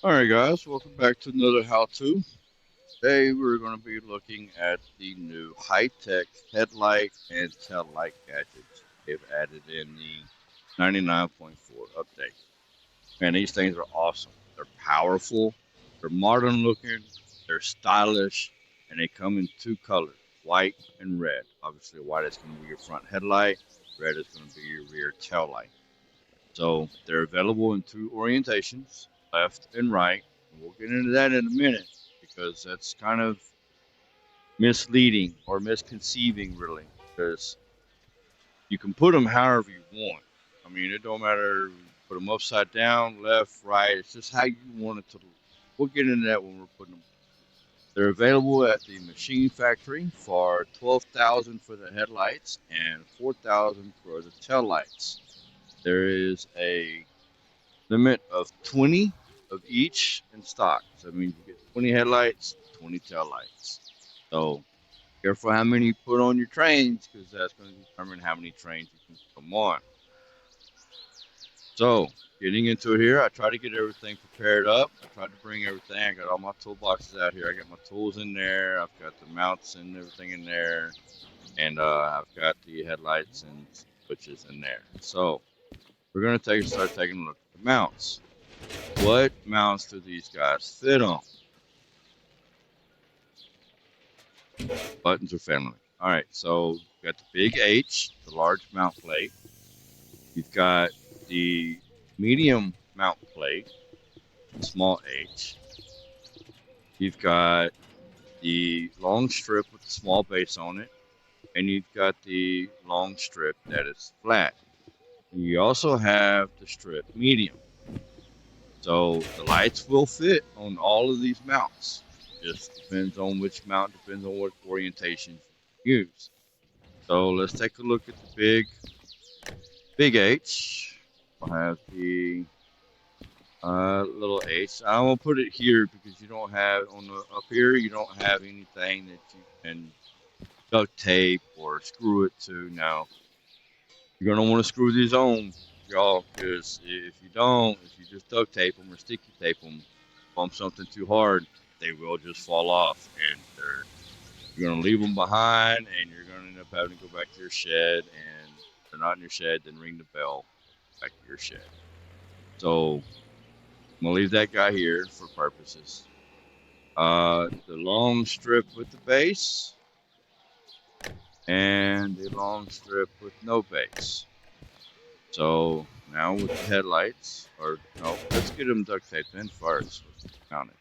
Alright guys, welcome back to another how-to. Today we're going to be looking at the new high-tech headlight and tail light gadgets they've added in the 99.4 update. Man, these things are awesome. They're powerful, they're modern looking, they're stylish, and they come in two colors, white and red. Obviously white is going to be your front headlight, red is going to be your rear tail light. So they're available in two orientations, left and right. And we'll get into that in a minute because that's kind of misleading or misconceiving, really, because you can put them however you want. I mean, it don't matter. Put them upside down, left, right. It's just how you want it to look. We'll get into that when we're putting them. They're available at the machine factory for 12,000 for the headlights and 4,000 for the tail lights. There is a limit of 20 of each in stock. So that means you get 20 headlights, 20 tail lights. So careful how many you put on your trains because that's going to determine how many trains you can put them on. So getting into it here, I try to get everything prepared up. I tried to bring everything. I got all my toolboxes out here. I got my tools in there. I've got the mounts and everything in there. And I've got the headlights and switches in there. So we're going to start taking a look at the mounts. What mounts do these guys fit on? Buttons are family. All right, so you've got the big H, the large mount plate. You've got the medium mount plate, the small H. You've got the long strip with the small base on it, and you've got the long strip that is flat. You also have the strip medium. So the lights will fit on all of these mounts. Just depends on which mount, depends on what orientation you use. So let's take a look at the big H. We'll have the little H. I won't put it here because you don't have on the up here. You don't have anything that you can duct tape or screw it to. Now you're gonna want to screw these on, y'all, because if you don't, if you just duct tape them or sticky tape them, bump something too hard, they will just fall off, and you're gonna leave them behind, and you're gonna end up having to go back to your shed, and if they're not in your shed, then ring the bell back to your shed. So I'm gonna leave that guy here for purposes. The long strip with the base and the long strip with no base. So now with the headlights, or no, let's get them duct taped in first. Let's count it.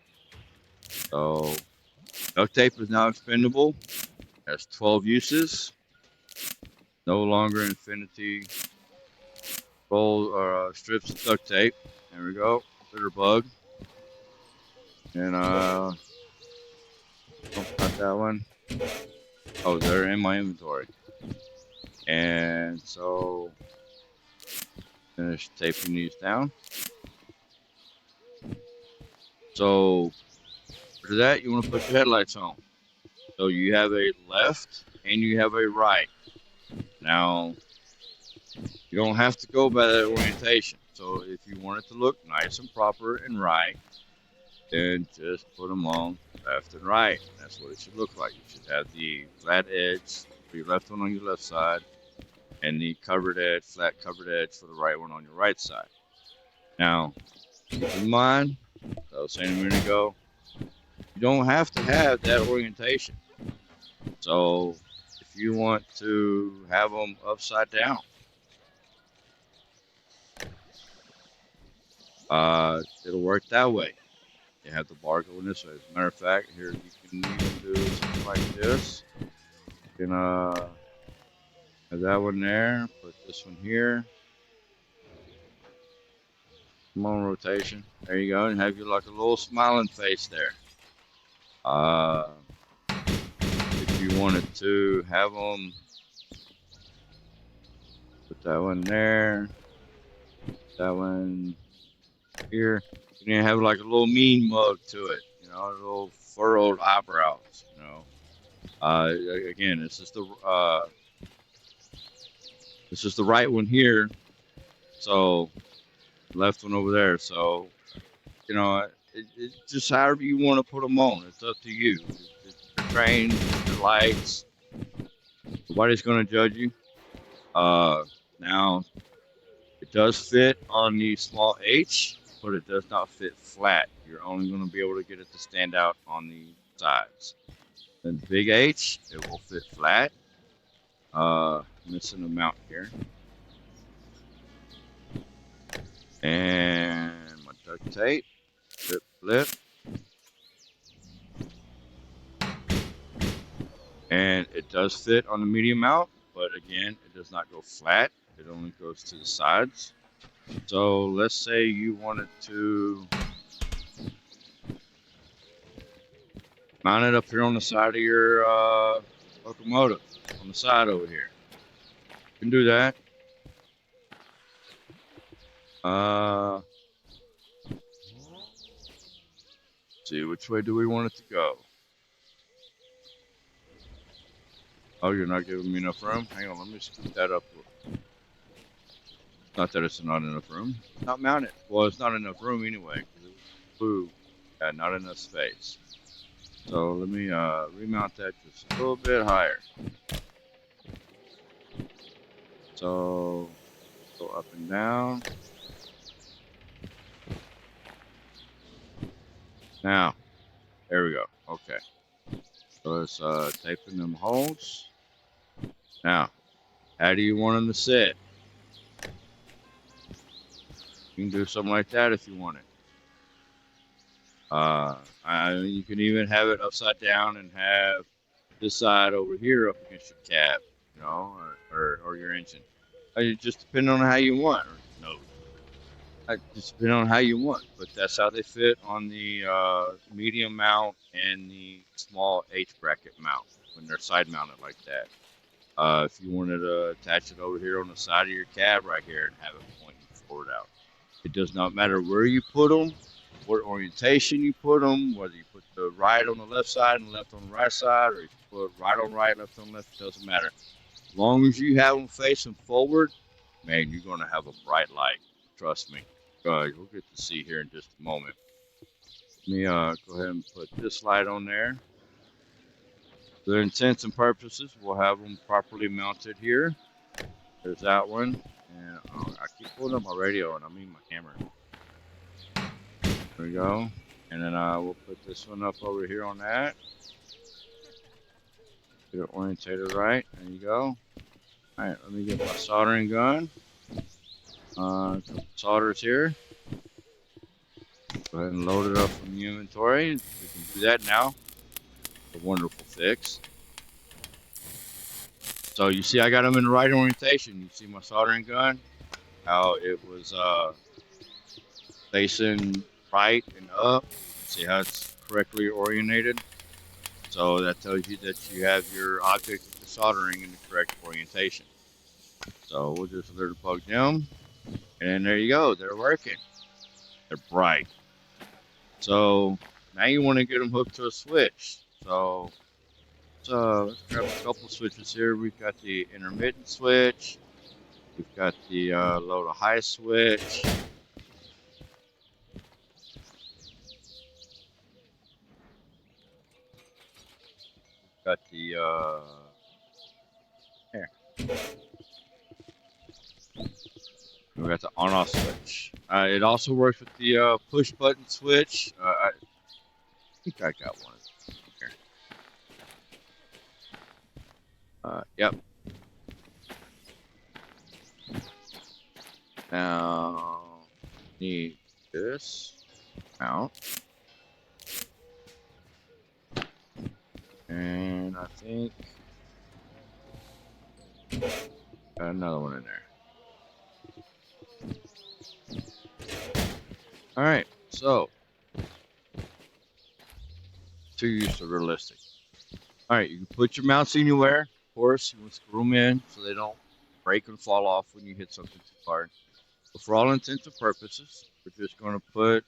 So duct tape is now expendable. Has 12 uses. No longer infinity roll or strips of duct tape. There we go. Bitter bug. And oh, not that one. Oh, they're in my inventory. And so finish taping these down. So for that, you want to put your headlights on. So you have a left and you have a right. Now, you don't have to go by that orientation. So if you want it to look nice and proper and right, then just put them on left and right. That's what it should look like. You should have the flat edge for your left one on your left side, and the covered edge, flat covered edge for the right one on your right side. Now, keep in mind, as I was saying a minute ago, you don't have to have that orientation. So if you want to have them upside down, it'll work that way. You have the bar going this way. As a matter of fact, here you can even do something like this. You can have that one there, put this one here. Come on, rotation. There you go, and have you like a little smiling face there. If you wanted to have them, put that one there, that one here. You can have like a little mean mug to it, you know, a little furrowed eyebrows, you know. Again, this is the right one here, so left one over there. So, you know, It's just however you want to put them on. It's up to you. It's your crane, your lights. Nobody's going to judge you. Now, it does fit on the small H, but it does not fit flat. You're only going to be able to get it to stand out on the sides. Then the big H, it will fit flat. Missing a mount here. And my duct tape. Flip. And it does fit on the medium mount, but again, it does not go flat. It only goes to the sides. So let's say you wanted to mount it up here on the side of your locomotive, on the side over here. You can do that. See, which way do we want it to go? Oh, you're not giving me enough room? Hang on, let me scoot that up. Not that it's not enough room. It's not mounted. Well, it's not enough room anyway, because it was blue. Yeah, not enough space. So let me remount that just a little bit higher. So go up and down. Now, there we go. Okay. So it's taping them holes. Now, how do you want them to sit? You can do something like that if you want it. You can even have it upside down and have this side over here up against your cab, you know, or your engine. Just depending on how you want. No, just depending on how you want. But that's how they fit on the medium mount and the small H bracket mount when they're side mounted like that. If you wanted to attach it over here on the side of your cab right here and have it pointing forward out. It does not matter where you put them, what orientation you put them, whether you put the right on the left side and left on the right side, or if you put right on right, left on left, it doesn't matter. As long as you have them facing forward, man, you're going to have a bright light. Trust me. We'll get to see here in just a moment. Let me go ahead and put this light on there. For their intents and purposes, we'll have them properly mounted here. There's that one. And I keep pulling up my radio and I mean my camera. There we go. And then we'll put this one up over here on that. Get it orientated right. There you go. Alright, let me get my soldering gun. Solders here. Go ahead and load it up from the inventory. We can do that now. A wonderful fix. So you see I got them in the right orientation. You see my soldering gun? How it was facing right and up. See how it's correctly orientated? So that tells you that you have your object of the soldering in the correct orientation. So we'll just let it plug them. And there you go. They're working. They're bright. So now you want to get them hooked to a switch. So let's grab a couple switches here. We've got the intermittent switch. We've got the low to high switch. We've got the here. We got the on-off switch. It also works with the push button switch. I think I got one here. Yep. Now need this out, and I think got another one in there. All right, so too used to realistic. All right, you can put your mounts anywhere. Of course, you want to screw them in so they don't break and fall off when you hit something too hard. But for all intents and purposes, we're just going to put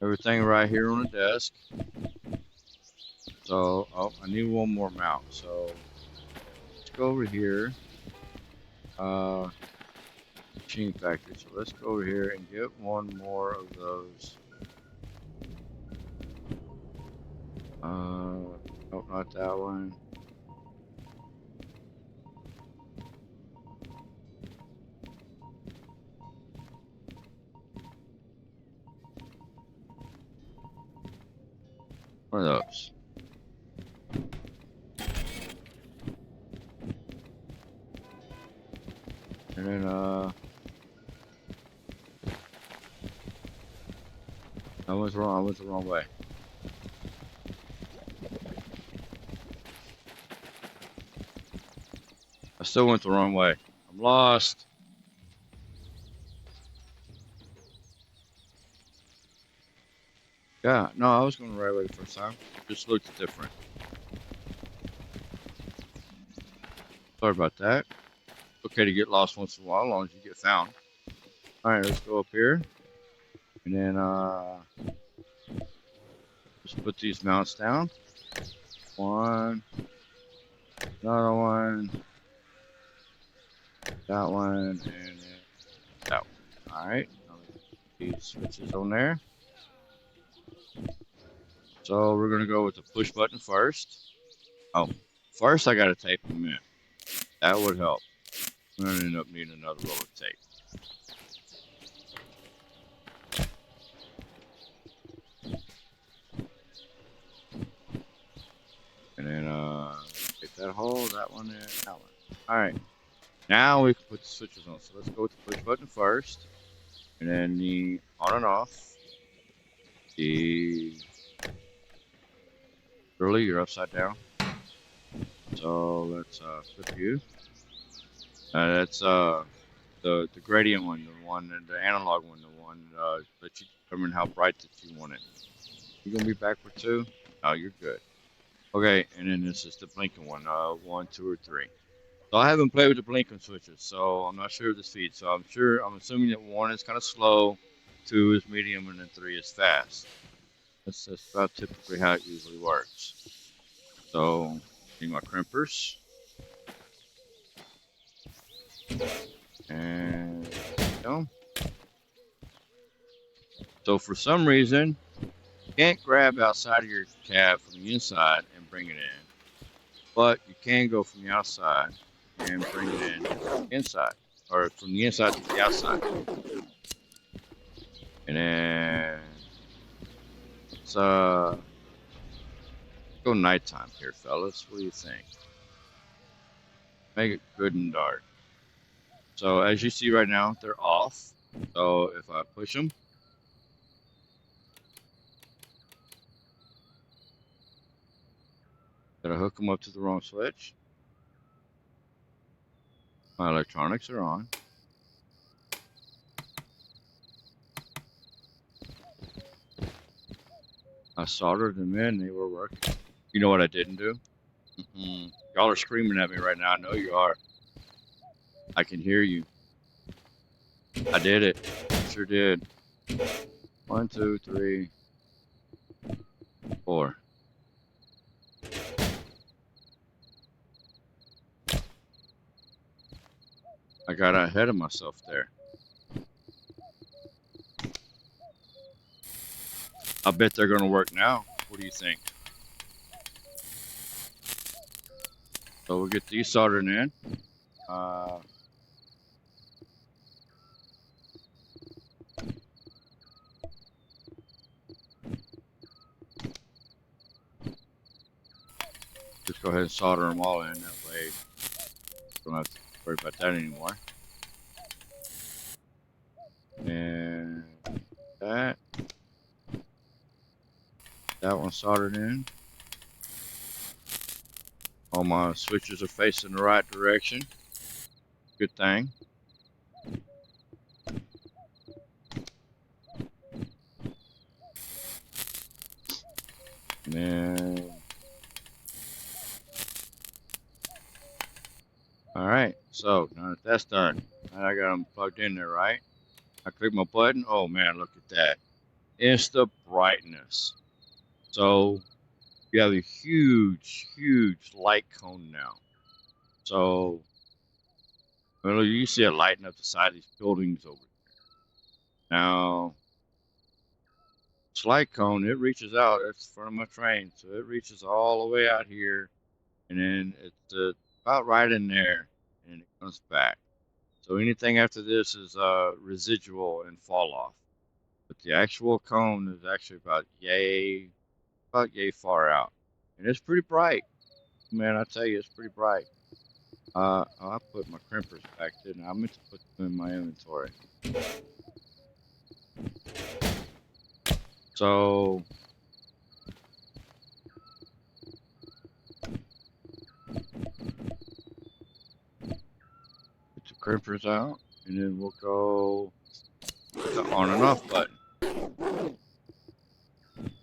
everything right here on the desk. So, I need one more mount. So let's go over here. Machine factory. So let's go over here and get one more of those. Nope, not that one. One of those. And then, I went wrong. I went the wrong way. I still went the wrong way. I'm lost. Yeah, no, I was going the right way the first time. Just looked different. Sorry about that. Okay to get lost once in a while, as long as you get found. Alright, let's go up here. And then, just put these mounts down. One. Another one. That one. And then that one. Alright. These switches on there. So we're going to go with the push button first. Oh, first I got to tape them in. That would help. I'm going to end up needing another roll of tape. And then take that hole, that one, and that one. Alright. Now we can put the switches on. So let's go with the push button first. And then the on and off. The really, you're upside down. So let's flip you. That's the gradient one, the one, and the analog one, the one that you determine how bright that you want it. You gonna be backward too? Oh, you're good. Okay, and then this is the blinking one, 1, 2, or 3. So I haven't played with the blinking switches, so I'm not sure of the speed. So I'm assuming that 1 is kind of slow, 2 is medium, and then 3 is fast. That's about typically how it usually works. So, need my crimpers. And there we go. So for some reason, you can't grab outside of your cab from the inside and bring it in. But you can go from the outside and bring it in inside. Or from the inside to the outside. And then it's go nighttime here, fellas. What do you think? Make it good and dark. So as you see right now, they're off. So if I push them, did I hook them up to the wrong switch? My electronics are on. I soldered them in, they were working. You know what I didn't do? Y'all are screaming at me right now. I know you are. I can hear you. I did it. Sure did. 1, 2, 3, 4. I got ahead of myself there. I bet they're going to work now. What do you think? So we'll get these soldered in. Just go ahead and solder them all in. That way, don't have to worry about that anymore. And that one soldered in. All my switches are facing the right direction. Good thing. And then, all right. So now that that's done, now I got them plugged in there, right? I click my button. Oh man, look at that. It's the brightness. So you have a huge, huge light cone now. So Well, you see it lighting up the side of these buildings over there. Now, light cone, it reaches out. It's in front of my train, so it reaches all the way out here, and then it's about right in there, and it comes back. So anything after this is residual and fall off. But the actual cone is actually about yay far out, and it's pretty bright. Man, I tell you, it's pretty bright. I put my crimpers back, didn't I? I meant to put them in my inventory. So put the crimpers out, and then we'll go with the on and off button.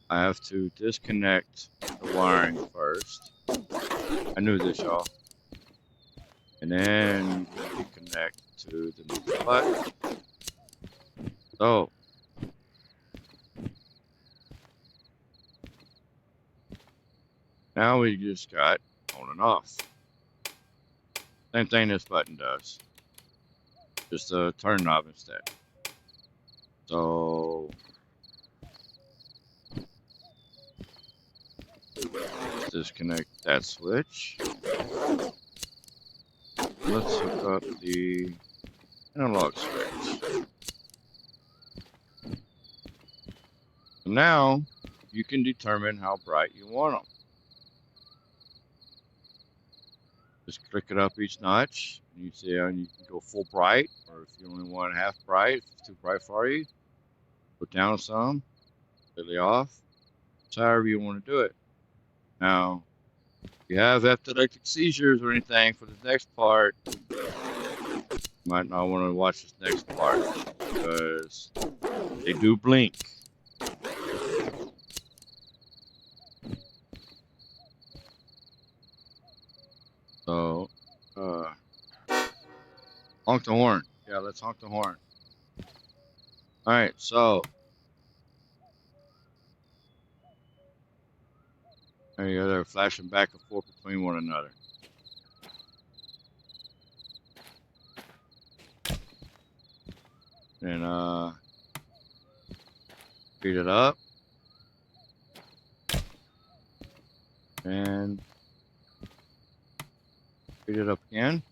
I have to disconnect the wiring first. I knew this, y'all. And then you connect to the next button. So now we just got on and off. Same thing this button does. Just a turn knob instead. So disconnect that switch. Let's hook up the analog switch. So now you can determine how bright you want them. Just click it up each notch, and you see how you can go full bright, or if you only want half bright, if it's too bright for you, put down some, completely off. It's however you want to do it. Now, if you have epileptic seizures or anything for the next part, you might not want to watch this next part because they do blink. So, honk the horn. Yeah, let's honk the horn. All right, so there you go. They're flashing back and forth between one another. And speed it up. And speed it up again.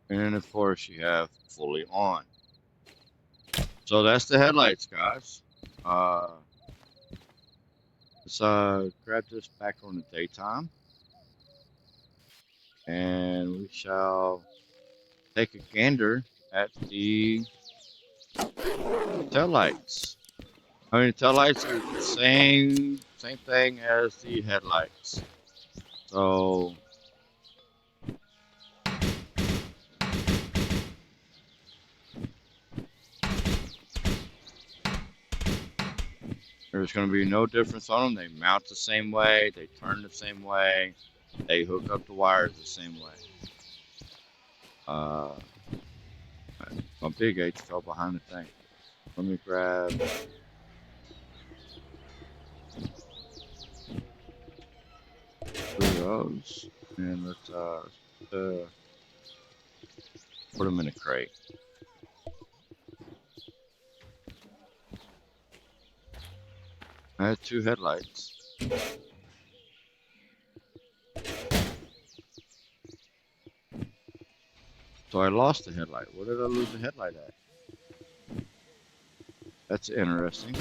And then, of course, you have fully on. So that's the headlights, guys. Let's grab this back on the daytime. And we shall take a gander at the taillights. I mean, taillights are the same thing as the headlights. So there's going to be no difference on them. They mount the same way. They turn the same way. They hook up the wires the same way. My big H fell behind the thing. Let me grab. Two of those, and let's put them in a crate. I had two headlights. So I lost the headlight. Where did I lose the headlight at? That's interesting.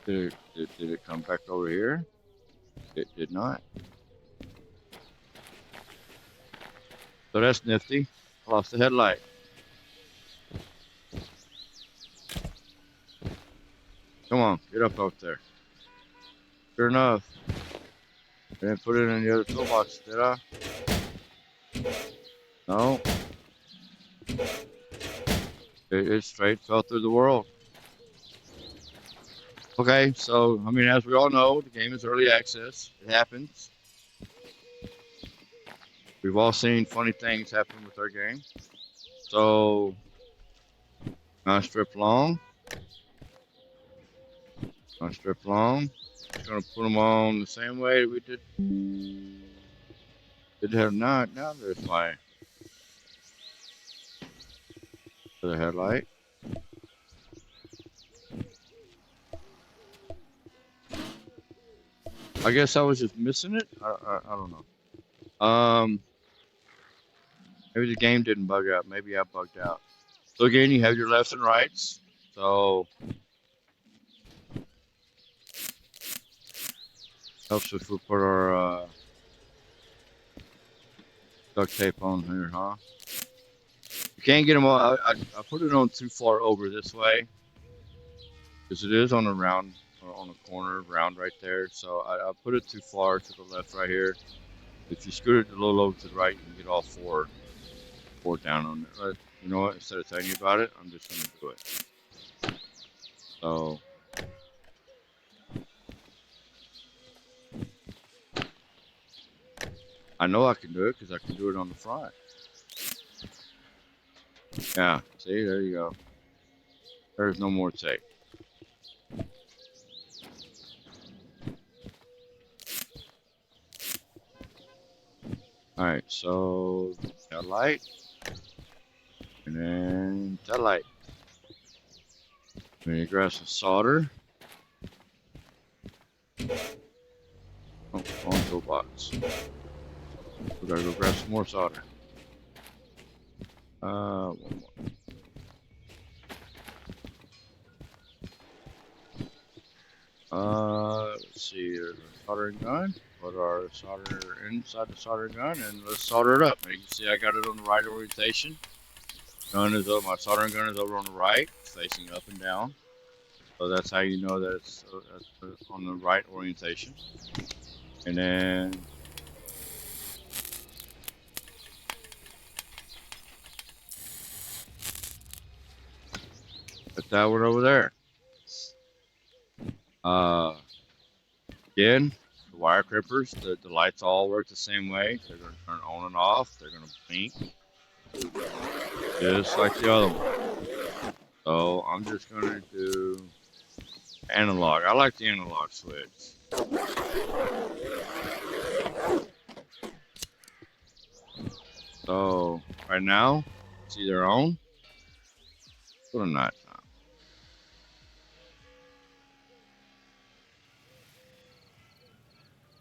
Did it come back over here? It did not. So that's nifty. I lost the headlight. Come on, get up there. Sure enough. I didn't put it in the other toolbox, did I? No. It straight fell through the world. Okay, so, I mean, as we all know, the game is early access. It happens. We've all seen funny things happen with our game. So, strip long. Gonna strip along. Gonna put them on the same way we did have not. Now there's my the headlight. I guess I was just missing it. I don't know. Maybe the game didn't bug out. Maybe I bugged out. So again, you have your lefts and rights. So helps if we put our duct tape on here, huh? You can't get them all. I put it on too far over this way because it is on a round or on a corner round right there. So I put it too far to the left right here. If you scoot it a little over to the right, you can get all four down on it. But you know what? Instead of telling you about it, I'm just gonna do it. So I know I can do it because I can do it on the front. Yeah, see, there you go. There's no more tape. Alright, so Taillight, and then Taillight. Then you grab some solder. Oh, wrong toolbox. We gotta go grab some more solder. One more. Let's see, there's a soldering gun. Put our solder inside the soldering gun and let's solder it up. You can see I got it on the right orientation. Gun is up, my soldering gun is over on the right, facing up and down. So that's how you know that it's on the right orientation. And then put that one over there. Again, the wire crimpers, the lights all work the same way. They're going to turn on and off. They're going to blink just like the other one. So I'm just going to do analog. I like the analog switch. So right now, it's either on or not.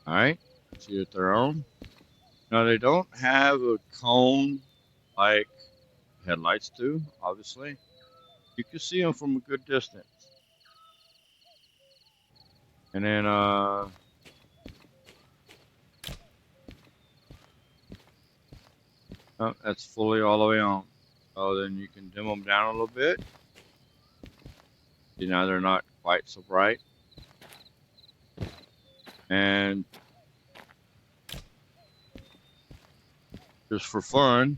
All right, see that they're on. Now they don't have a cone like headlights do, obviously. You can see them from a good distance. And then oh, that's fully all the way on. So then you can dim them down a little bit. See, now they're not quite so bright. And just for fun,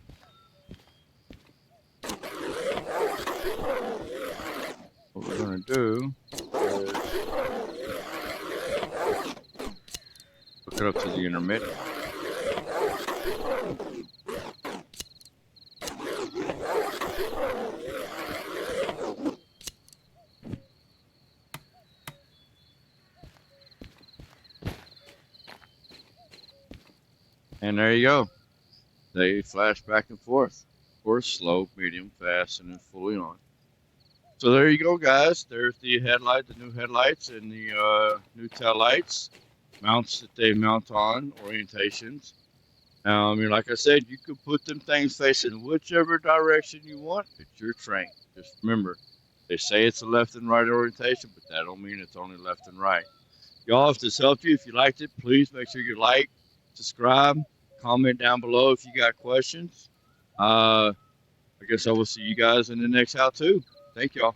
what we're going to do is hook it up to the intermittent. And there you go. They flash back and forth. Of course, slow, medium, fast, and then fully on. So there you go, guys. There's the headlight, the new headlights, and the new tail lights. Mounts that they mount on, orientations. Like I said, you could put them things facing whichever direction you want. It's your train. Just remember, they say it's a left and right orientation, but that don't mean it's only left and right. Y'all, if this helped you, if you liked it, please make sure you like, subscribe, comment down below if you got questions. I guess I will see you guys in the next how-to. Thank y'all.